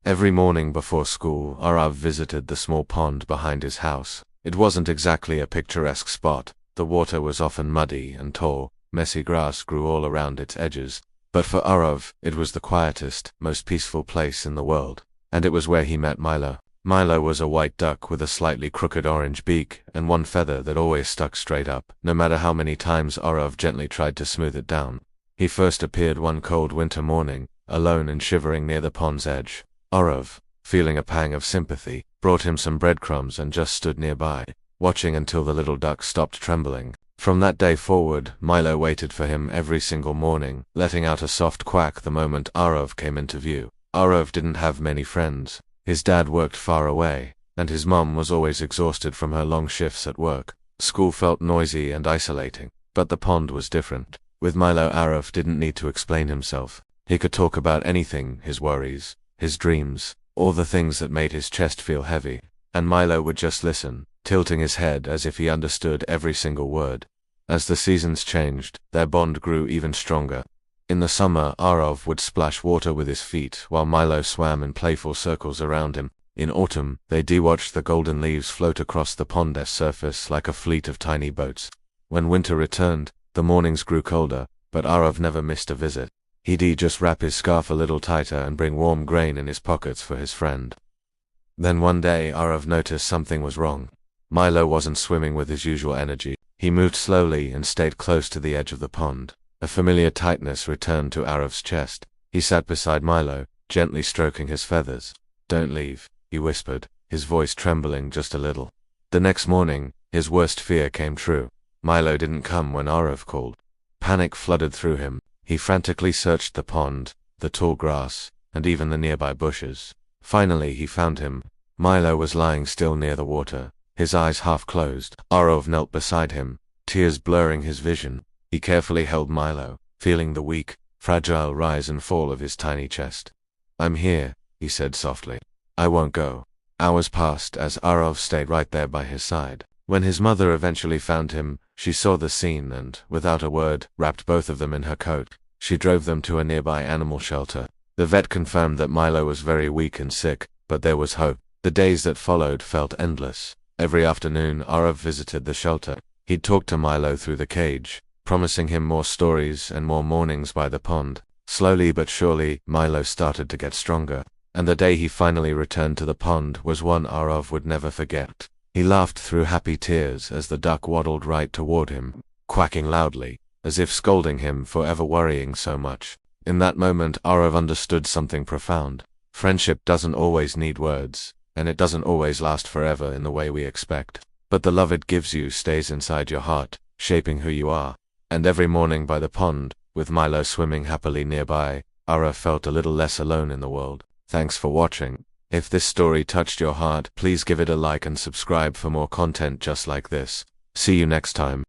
Every morning before school, Arav visited the small pond behind his house. It wasn't exactly a picturesque spot. The water was often muddy and tall, messy grass grew all around its edges. But for Arav, it was the quietest, most peaceful place in the world. And it was where he met Milo. Milo was a white duck with a slightly crooked orange beak and one feather that always stuck straight up, no matter how many times Arav gently tried to smooth it down. He first appeared one cold winter morning, alone and shivering near the pond's edge. Arav, feeling a pang of sympathy, brought him some breadcrumbs and just stood nearby, watching until the little duck stopped trembling. From that day forward, Milo waited for him every single morning, letting out a soft quack the moment Arav came into view. Arav didn't have many friends. His dad worked far away, and his mom was always exhausted from her long shifts at work. School felt noisy and isolating, but the pond was different. With Milo, Arav didn't need to explain himself. He could talk about anything, his worries, his dreams, all the things that made his chest feel heavy, and Milo would just listen, tilting his head as if he understood every single word. As the seasons changed, their bond grew even stronger. In the summer, Arav would splash water with his feet while Milo swam in playful circles around him. In autumn, they watched the golden leaves float across the pond's surface like a fleet of tiny boats. When winter returned, the mornings grew colder, but Arav never missed a visit. He'd just wrap his scarf a little tighter and bring warm grain in his pockets for his friend. Then one day, Arav noticed something was wrong. Milo wasn't swimming with his usual energy. He moved slowly and stayed close to the edge of the pond. A familiar tightness returned to Arav's chest. He sat beside Milo, gently stroking his feathers. "Don't leave," he whispered, his voice trembling just a little. The next morning, his worst fear came true. Milo didn't come when Arav called. Panic flooded through him. He frantically searched the pond, the tall grass, and even the nearby bushes. Finally, he found him. Milo was lying still near the water, his eyes half closed. Arav knelt beside him, tears blurring his vision. He carefully held Milo, feeling the weak, fragile rise and fall of his tiny chest. "I'm here," he said softly. "I won't go." Hours passed as Arav stayed right there by his side. When his mother eventually found him, she saw the scene and, without a word, wrapped both of them in her coat. She drove them to a nearby animal shelter. The vet confirmed that Milo was very weak and sick, but there was hope. The days that followed felt endless. Every afternoon, Arav visited the shelter. He'd talk to Milo through the cage, promising him more stories and more mornings by the pond. Slowly but surely, Milo started to get stronger, and the day he finally returned to the pond was one Arav would never forget. He laughed through happy tears as the duck waddled right toward him, quacking loudly, as if scolding him for ever worrying so much. In that moment, Arav understood something profound. Friendship doesn't always need words, and it doesn't always last forever in the way we expect. But the love it gives you stays inside your heart, shaping who you are. And every morning by the pond, with Milo swimming happily nearby, Arav felt a little less alone in the world. Thanks for watching. If this story touched your heart, please give it a like and subscribe for more content just like this. See you next time.